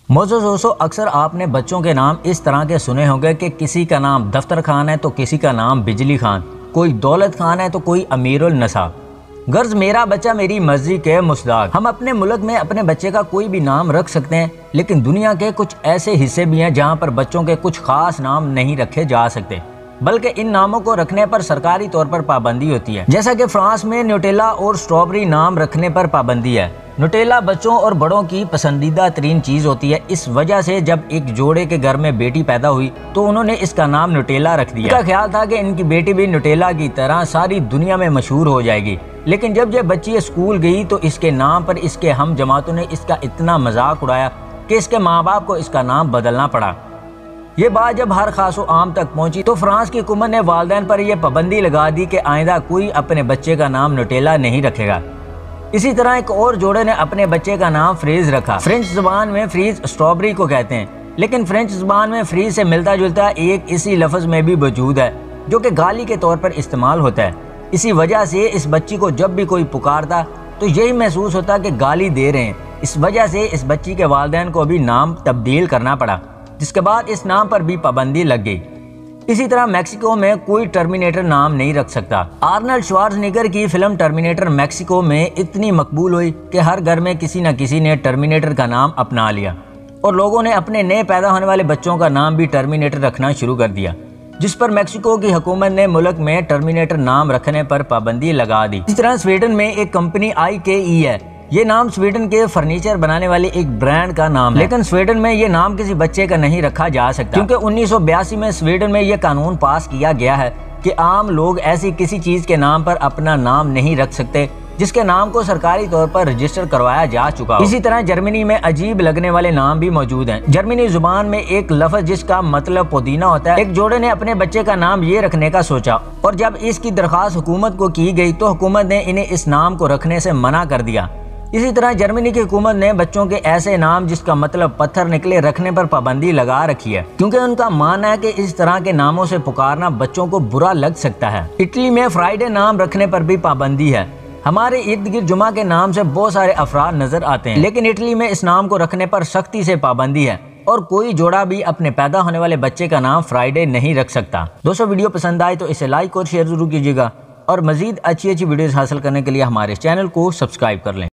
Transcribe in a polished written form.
موزوں دوستو، اکثر آپ نے بچوں کے نام اس طرح کے سنے ہوں گے کہ کسی کا نام دفتر خان ہے تو کسی کا نام بجلی خان، کوئی دولت خان ہے تو کوئی امیر النساء۔ غرض میرا بچہ میری مرضی کے مصداق۔ ہم اپنے ملک میں اپنے بچے کا کوئی بھی نام رکھ سکتے ہیں، لیکن دنیا کے کچھ ایسے حصے بھی ہیں جہاں پر بچوں کے کچھ خاص نام نہیں رکھے جا سکتے، بلکہ ان ناموں کو رکھنے پر سرکاری طور پر پابندی ہوتی ہے۔ جیسا کہ فرانس میں نیوٹیلا اور اسٹرابری نام رکھنے پر پابندی ہے۔ نیوٹیلا بچوں اور بڑوں کی پسندیدہ ترین چیز ہوتی ہے، اس وجہ سے جب ایک جوڑے کے گھر میں بیٹی پیدا ہوئی تو انہوں نے اس کا نام نیوٹیلا رکھ دیا۔ ان کا خیال تھا کہ ان کی بیٹی بھی نیوٹیلا کی طرح ساری دنیا میں مشہور ہو جائے گی، لیکن جب یہ بچی اسکول گئی تو اس کے نام پر اس کے ہم جماعتوں نے اس کا اتنا مذاق اڑایا کہ اس کے ماں باپ کو اس کا نام بدلنا پڑا۔ یہ بات جب ہر خاص و عام تک پہنچی تو فرانس کی حکومت نے والدین پر یہ پابندی لگا دی کہ آئندہ کوئی اپنے بچے کا نام نیوٹیلا نہیں رکھے گا۔ اسی طرح ایک اور جوڑے نے اپنے بچے کا نام فریز رکھا۔ فرینچ زبان میں فریز اسٹرابری کو کہتے ہیں، لیکن فرینچ زبان میں فریز سے ملتا جلتا ایک اسی لفظ میں بھی موجود ہے جو کہ گالی کے طور پر استعمال ہوتا ہے۔ اسی وجہ سے اس بچی کو جب بھی کوئی پکارتا تو یہی محسوس ہوتا کہ گالی دے رہے ہیں۔ اس وجہ سے اس بچی کے والدین کو بھی نام تبدیل کرنا پڑا، جس کے بعد اس نام پر بھی پابندی لگ گئی۔ اسی طرح میکسیکو میں کوئی ٹرمینیٹر نام نہیں رکھ سکتا۔ آرنلڈ شوارزنیگر کی فلم ٹرمینیٹر میکسیکو میں اتنی مقبول ہوئی کہ ہر گھر میں کسی نہ کسی نے ٹرمینیٹر کا نام اپنا لیا، اور لوگوں نے اپنے نئے پیدا ہونے والے بچوں کا نام بھی ٹرمینیٹر رکھنا شروع کر دیا، جس پر میکسیکو کی حکومت نے ملک میں ٹرمینیٹر نام رکھنے پر پابندی لگا دی۔ اسی طرح سویڈن میں ایک کمپنی IKE ہے۔ یہ نام سویڈن کے فرنیچر بنانے والے ایک برانڈ کا نام ہے، لیکن سویڈن میں یہ نام کسی بچے کا نہیں رکھا جا سکتا، کیونکہ 1982 میں سویڈن میں یہ قانون پاس کیا گیا ہے کہ عام لوگ ایسی کسی چیز کے نام پر اپنا نام نہیں رکھ سکتے جس کے نام کو سرکاری طور پر رجسٹر کروایا جا چکا ہو۔ اسی طرح جرمنی میں عجیب لگنے والے نام بھی موجود ہیں۔ جرمنی زبان میں ایک لفظ جس کا مطلب پودینہ ہوتا ہے، ایک جوڑے نے اپنے بچے کا نام یہ رکھنے کا سوچا، اور جب اس کی درخواست حکومت کو کی گئی تو حکومت نے انہیں اس نام کو رکھنے سے منع کر دیا۔ اسی طرح جرمنی کی حکومت نے بچوں کے ایسے نام جس کا مطلب پتھر نکلے رکھنے پر پابندی لگا رکھی ہے، کیونکہ ان کا ماننا ہے کہ اس طرح کے ناموں سے پکارنا بچوں کو برا لگ سکتا ہے۔ اٹلی میں فرائیڈے نام رکھنے پر بھی پابندی ہے۔ ہمارے ارد گرد جمعہ کے نام سے بہت سارے افراد نظر آتے ہیں، لیکن اٹلی میں اس نام کو رکھنے پر سختی سے پابندی ہے، اور کوئی جوڑا بھی اپنے پیدا ہونے والے بچے کا نام فرائیڈے نہیں رکھ سکتا۔ دوستو، ویڈیو پسند آئے تو اسے لائک اور شیئر ضرور کیجیے گا، اور مزید اچھی ویڈیوز حاصل کرنے کے لیے ہمارے چینل کو سبسکرائب کر لیں۔